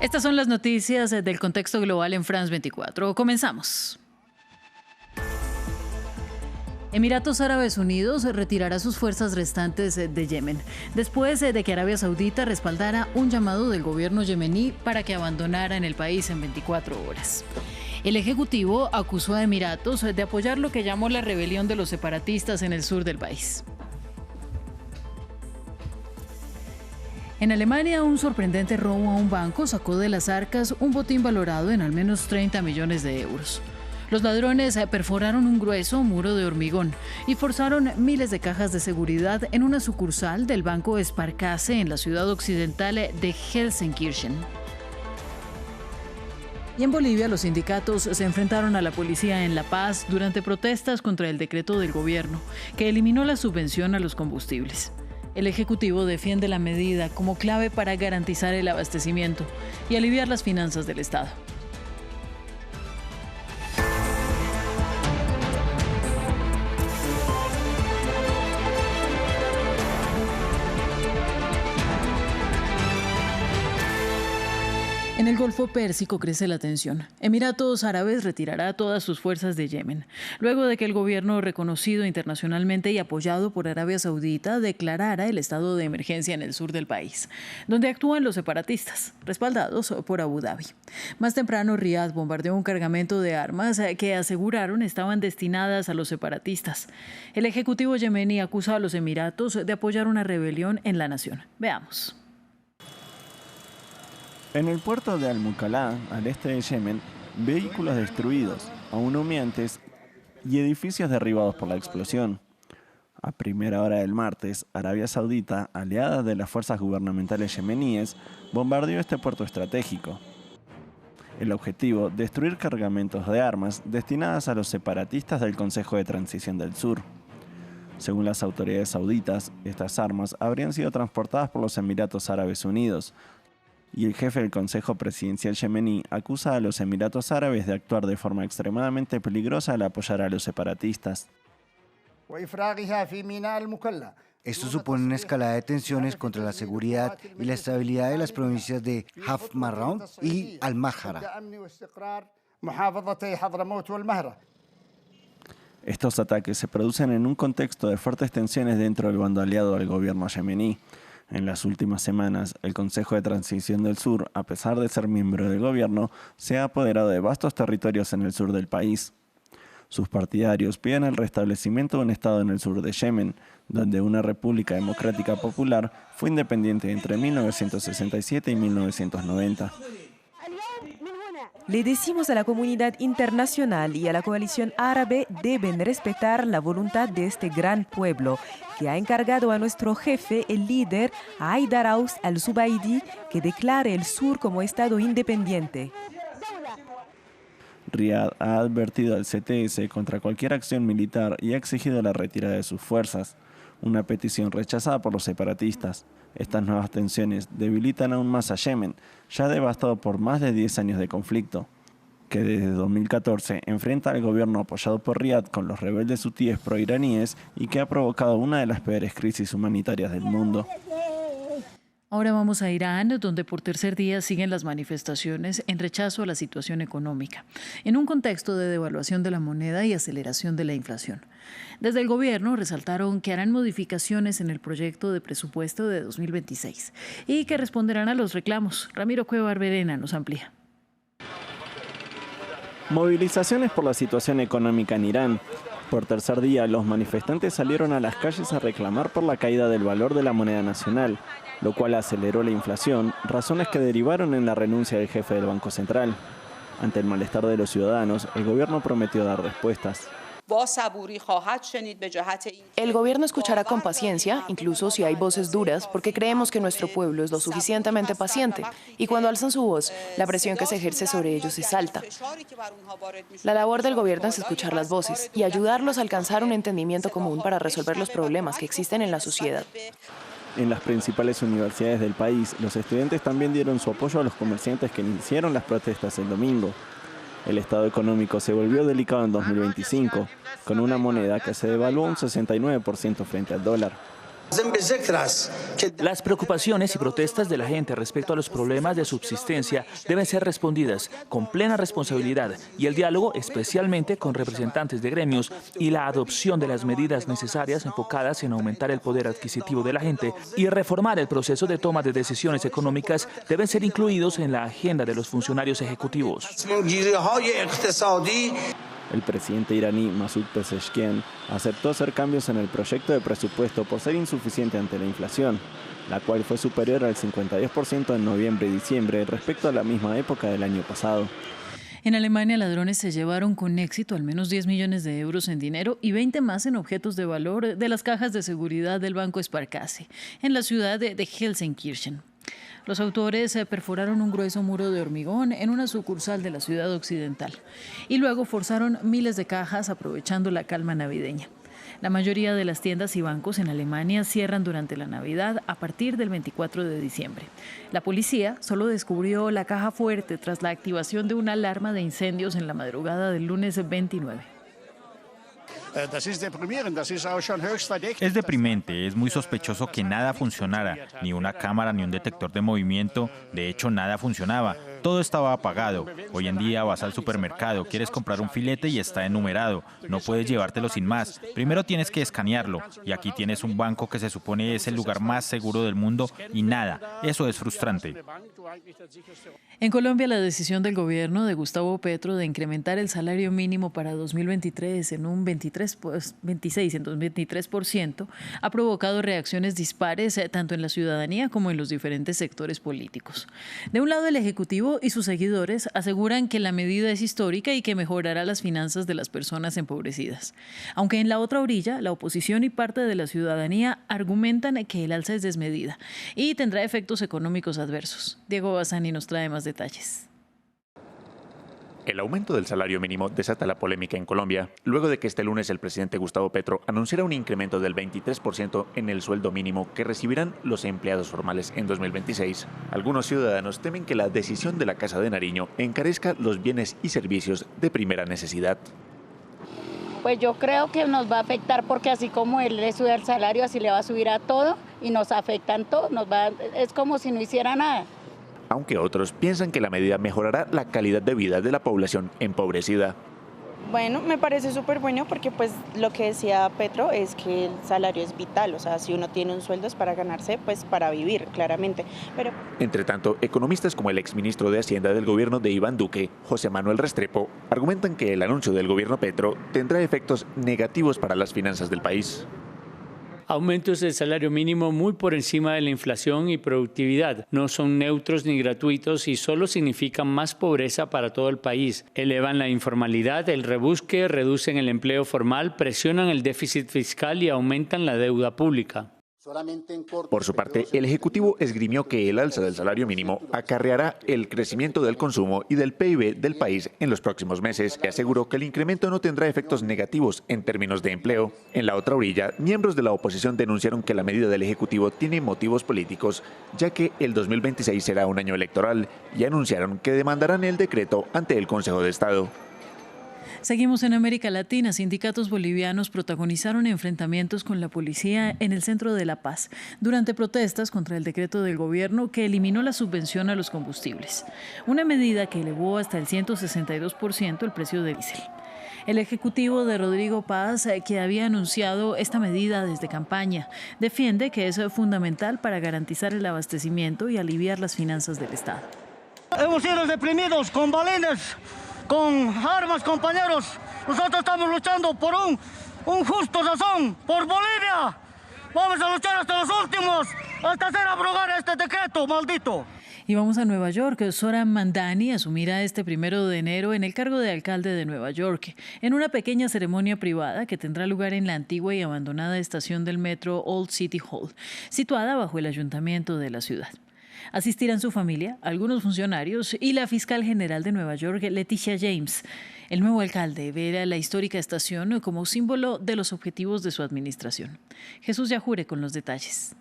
Estas son las noticias del contexto global en France 24. Comenzamos. Emiratos Árabes Unidos retirará sus fuerzas restantes de Yemen, después de que Arabia Saudita respaldara un llamado del gobierno yemení para que abandonaran el país en 24 horas. El Ejecutivo acusó a Emiratos de apoyar lo que llamó la rebelión de los separatistas en el sur del país. En Alemania, un sorprendente robo a un banco sacó de las arcas un botín valorado en al menos 30 millones de euros. Los ladrones perforaron un grueso muro de hormigón y forzaron miles de cajas de seguridad en una sucursal del banco Sparkasse en la ciudad occidental de Gelsenkirchen. Y en Bolivia, los sindicatos se enfrentaron a la policía en La Paz durante protestas contra el decreto del gobierno que eliminó la subvención a los combustibles. El Ejecutivo defiende la medida como clave para garantizar el abastecimiento y aliviar las finanzas del Estado. En el Golfo Pérsico crece la tensión. Emiratos Árabes retirará todas sus fuerzas de Yemen, luego de que el gobierno reconocido internacionalmente y apoyado por Arabia Saudita declarara el estado de emergencia en el sur del país, donde actúan los separatistas, respaldados por Abu Dhabi. Más temprano, Riad bombardeó un cargamento de armas que aseguraron estaban destinadas a los separatistas. El ejecutivo yemení acusa a los Emiratos de apoyar una rebelión en la nación. Veamos. En el puerto de Al-Mukalla, al este de Yemen, vehículos destruidos, aún humeantes y edificios derribados por la explosión. A primera hora del martes, Arabia Saudita, aliada de las fuerzas gubernamentales yemeníes, bombardeó este puerto estratégico. El objetivo, destruir cargamentos de armas destinadas a los separatistas del Consejo de Transición del Sur. Según las autoridades sauditas, estas armas habrían sido transportadas por los Emiratos Árabes Unidos, y el jefe del Consejo Presidencial yemení acusa a los Emiratos Árabes de actuar de forma extremadamente peligrosa al apoyar a los separatistas. Esto supone una escalada de tensiones contra la seguridad y la estabilidad de las provincias de Hafr y Al-Mahara. Estos ataques se producen en un contexto de fuertes tensiones dentro del bando aliado al gobierno yemení. En las últimas semanas, el Consejo de Transición del Sur, a pesar de ser miembro del gobierno, se ha apoderado de vastos territorios en el sur del país. Sus partidarios piden el restablecimiento de un estado en el sur de Yemen, donde una república democrática popular fue independiente entre 1967 y 1990. Le decimos a la comunidad internacional y a la coalición árabe deben respetar la voluntad de este gran pueblo, que ha encargado a nuestro jefe, el líder Haidar Aus al-Zubaydi, que declare el sur como estado independiente. Riad ha advertido al CTS contra cualquier acción militar y ha exigido la retirada de sus fuerzas, una petición rechazada por los separatistas. Estas nuevas tensiones debilitan aún más a Yemen, ya devastado por más de 10 años de conflicto, que desde 2014 enfrenta al gobierno apoyado por Riad con los rebeldes hutíes proiraníes y que ha provocado una de las peores crisis humanitarias del mundo. Ahora vamos a Irán, donde por tercer día siguen las manifestaciones en rechazo a la situación económica, en un contexto de devaluación de la moneda y aceleración de la inflación. Desde el gobierno resaltaron que harán modificaciones en el proyecto de presupuesto de 2026 y que responderán a los reclamos. Ramiro Cueva Arberena nos amplía. Movilizaciones por la situación económica en Irán. Por tercer día, los manifestantes salieron a las calles a reclamar por la caída del valor de la moneda nacional, lo cual aceleró la inflación, razones que derivaron en la renuncia del jefe del Banco Central. Ante el malestar de los ciudadanos, el gobierno prometió dar respuestas. El gobierno escuchará con paciencia, incluso si hay voces duras, porque creemos que nuestro pueblo es lo suficientemente paciente, y cuando alzan su voz, la presión que se ejerce sobre ellos es alta. La labor del gobierno es escuchar las voces y ayudarlos a alcanzar un entendimiento común para resolver los problemas que existen en la sociedad. En las principales universidades del país, los estudiantes también dieron su apoyo a los comerciantes que iniciaron las protestas el domingo. El estado económico se volvió delicado en 2025, con una moneda que se devaluó un 69% frente al dólar. Las preocupaciones y protestas de la gente respecto a los problemas de subsistencia deben ser respondidas con plena responsabilidad y el diálogo, especialmente con representantes de gremios, y la adopción de las medidas necesarias enfocadas en aumentar el poder adquisitivo de la gente y reformar el proceso de toma de decisiones económicas deben ser incluidos en la agenda de los funcionarios ejecutivos. El presidente iraní Masoud Pezeshkian aceptó hacer cambios en el proyecto de presupuesto por ser insuficiente ante la inflación, la cual fue superior al 52% en noviembre y diciembre respecto a la misma época del año pasado. En Alemania, ladrones se llevaron con éxito al menos 10 millones de euros en dinero y 20 más en objetos de valor de las cajas de seguridad del Banco Sparkasse, en la ciudad de Gelsenkirchen. Los autores perforaron un grueso muro de hormigón en una sucursal de la ciudad occidental y luego forzaron miles de cajas aprovechando la calma navideña. La mayoría de las tiendas y bancos en Alemania cierran durante la Navidad a partir del 24 de diciembre. La policía solo descubrió la caja fuerte tras la activación de una alarma de incendios en la madrugada del lunes 29. Es deprimente, es muy sospechoso que nada funcionara, ni una cámara ni un detector de movimiento, de hecho nada funcionaba, todo estaba apagado. Hoy en día vas al supermercado, quieres comprar un filete y está enumerado, no puedes llevártelo sin más, primero tienes que escanearlo, y aquí tienes un banco que se supone es el lugar más seguro del mundo y nada, eso es frustrante. En Colombia, la decisión del gobierno de Gustavo Petro de incrementar el salario mínimo para 2023 en un 23% ha provocado reacciones dispares tanto en la ciudadanía como en los diferentes sectores políticos. De un lado, el Ejecutivo y sus seguidores aseguran que la medida es histórica y que mejorará las finanzas de las personas empobrecidas. Aunque en la otra orilla, la oposición y parte de la ciudadanía argumentan que el alza es desmedida y tendrá efectos económicos adversos. Diego Bassani nos trae más detalles. El aumento del salario mínimo desata la polémica en Colombia, luego de que este lunes el presidente Gustavo Petro anunciara un incremento del 23% en el sueldo mínimo que recibirán los empleados formales en 2026. Algunos ciudadanos temen que la decisión de la Casa de Nariño encarezca los bienes y servicios de primera necesidad. Pues yo creo que nos va a afectar porque así como él le sube el salario, así le va a subir a todo y nos afecta en todo. Es como si no hiciera nada. Aunque otros piensan que la medida mejorará la calidad de vida de la población empobrecida. Bueno, me parece súper bueno porque pues lo que decía Petro es que el salario es vital, o sea, si uno tiene un sueldo es para ganarse, pues para vivir, claramente. Pero... Entre tanto, economistas como el exministro de Hacienda del gobierno de Iván Duque, José Manuel Restrepo, argumentan que el anuncio del gobierno Petro tendrá efectos negativos para las finanzas del país. Aumentos del salario mínimo muy por encima de la inflación y productividad. No son neutros ni gratuitos y solo significan más pobreza para todo el país. Elevan la informalidad, el rebusque, reducen el empleo formal, presionan el déficit fiscal y aumentan la deuda pública. Por su parte, el Ejecutivo esgrimió que el alza del salario mínimo acarreará el crecimiento del consumo y del PIB del país en los próximos meses y aseguró que el incremento no tendrá efectos negativos en términos de empleo. En la otra orilla, miembros de la oposición denunciaron que la medida del Ejecutivo tiene motivos políticos, ya que el 2026 será un año electoral, y anunciaron que demandarán el decreto ante el Consejo de Estado. Seguimos en América Latina. Sindicatos bolivianos protagonizaron enfrentamientos con la policía en el centro de La Paz durante protestas contra el decreto del gobierno que eliminó la subvención a los combustibles, una medida que elevó hasta el 162% el precio del diésel. El ejecutivo de Rodrigo Paz, que había anunciado esta medida desde campaña, defiende que es fundamental para garantizar el abastecimiento y aliviar las finanzas del Estado. Hemos sido reprimidos con balines, con armas, compañeros. Nosotros estamos luchando por un justo razón, por Bolivia. Vamos a luchar hasta los últimos, hasta hacer abrogar este decreto maldito. Y vamos a Nueva York. Zoran Mandani asumirá este 1 de enero en el cargo de alcalde de Nueva York, en una pequeña ceremonia privada que tendrá lugar en la antigua y abandonada estación del metro Old City Hall, situada bajo el ayuntamiento de la ciudad. Asistirán su familia, algunos funcionarios y la fiscal general de Nueva York, Leticia James. El nuevo alcalde verá la histórica estación como símbolo de los objetivos de su administración. Jesús Yajure con los detalles.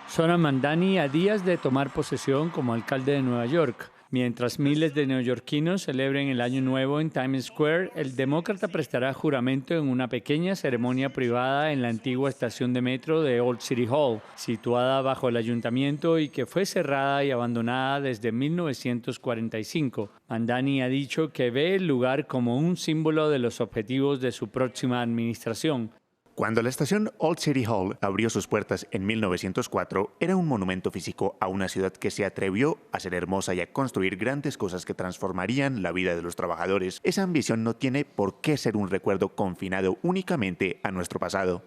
Zoran Mandani a días de tomar posesión como alcalde de Nueva York. Mientras miles de neoyorquinos celebren el Año Nuevo en Times Square, el demócrata prestará juramento en una pequeña ceremonia privada en la antigua estación de metro de Old City Hall, situada bajo el ayuntamiento y que fue cerrada y abandonada desde 1945. Mamdani ha dicho que ve el lugar como un símbolo de los objetivos de su próxima administración. Cuando la estación Old City Hall abrió sus puertas en 1904, era un monumento físico a una ciudad que se atrevió a ser hermosa y a construir grandes cosas que transformarían la vida de los trabajadores. Esa ambición no tiene por qué ser un recuerdo confinado únicamente a nuestro pasado.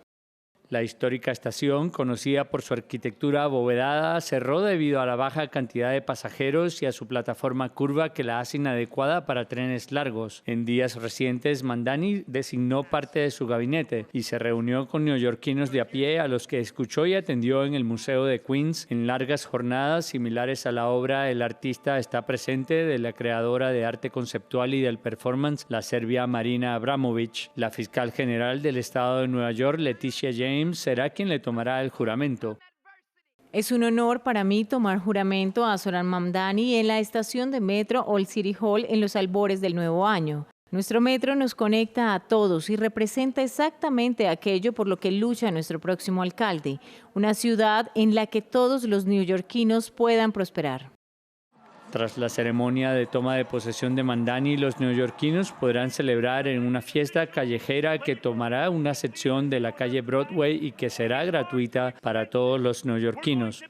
La histórica estación, conocida por su arquitectura abovedada, cerró debido a la baja cantidad de pasajeros y a su plataforma curva que la hace inadecuada para trenes largos. En días recientes, Mamdani designó parte de su gabinete y se reunió con neoyorquinos de a pie a los que escuchó y atendió en el Museo de Queens en largas jornadas similares a la obra El artista está presente de la creadora de arte conceptual y del performance, la serbia Marina Abramovic. La fiscal general del estado de Nueva York, Leticia James, será quien le tomará el juramento. Es un honor para mí tomar juramento a Zoran Mamdani en la estación de metro Old City Hall en los albores del nuevo año. Nuestro metro nos conecta a todos y representa exactamente aquello por lo que lucha nuestro próximo alcalde, una ciudad en la que todos los neoyorquinos puedan prosperar. Tras la ceremonia de toma de posesión de Mamdani, los neoyorquinos podrán celebrar en una fiesta callejera que tomará una sección de la calle Broadway y que será gratuita para todos los neoyorquinos.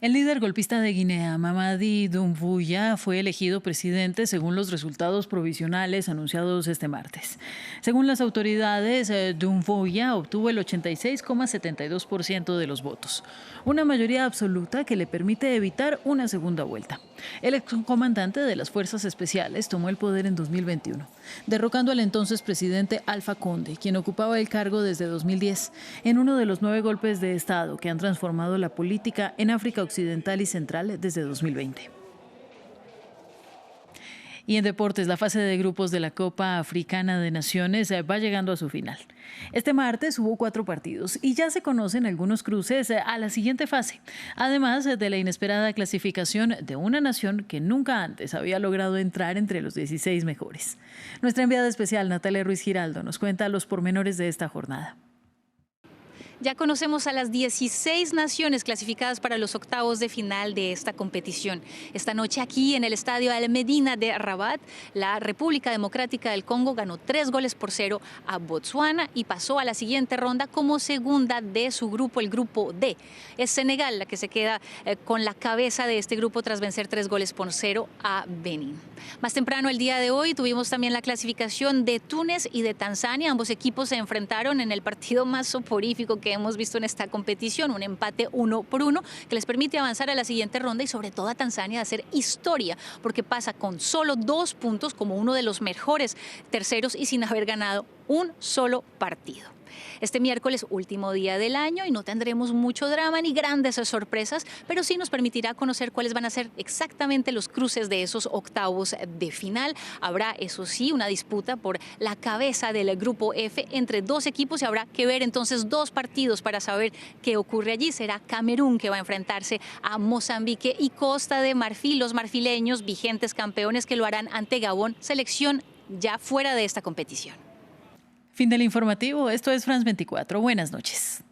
El líder golpista de Guinea, Mamadi Doumbouya, fue elegido presidente según los resultados provisionales anunciados este martes. Según las autoridades, Doumbouya obtuvo el 86,72% de los votos, una mayoría absoluta que le permite evitar una segunda vuelta. El excomandante de las Fuerzas Especiales tomó el poder en 2021, derrocando al entonces presidente Alpha Conde, quien ocupaba el cargo desde 2010, en uno de los 9 golpes de Estado que han transformado la política en África Occidental y Central desde 2020. Y en deportes, la fase de grupos de la Copa Africana de Naciones va llegando a su final. Este martes hubo 4 partidos y ya se conocen algunos cruces a la siguiente fase, además de la inesperada clasificación de una nación que nunca antes había logrado entrar entre los 16 mejores. Nuestra enviada especial, Natalia Ruiz Giraldo, nos cuenta los pormenores de esta jornada. Ya conocemos a las 16 naciones clasificadas para los octavos de final de esta competición. Esta noche aquí en el estadio Al Medina de Rabat, la República Democrática del Congo ganó 3-0 a Botsuana y pasó a la siguiente ronda como segunda de su grupo, el grupo D. Es Senegal la que se queda con la cabeza de este grupo tras vencer 3-0 a Benín. Más temprano el día de hoy tuvimos también la clasificación de Túnez y de Tanzania. Ambos equipos se enfrentaron en el partido más soporífico que hemos visto en esta competición, un empate 1-1 que les permite avanzar a la siguiente ronda y sobre todo a Tanzania hacer historia porque pasa con solo 2 puntos como uno de los mejores terceros y sin haber ganado un solo partido. Este miércoles, último día del año, y no tendremos mucho drama ni grandes sorpresas, pero sí nos permitirá conocer cuáles van a ser exactamente los cruces de esos octavos de final. Habrá, eso sí, una disputa por la cabeza del grupo F entre 2 equipos y habrá que ver entonces 2 partidos para saber qué ocurre allí. Será Camerún que va a enfrentarse a Mozambique y Costa de Marfil, los marfileños vigentes campeones que lo harán ante Gabón, selección ya fuera de esta competición. Fin del informativo. Esto es France 24. Buenas noches.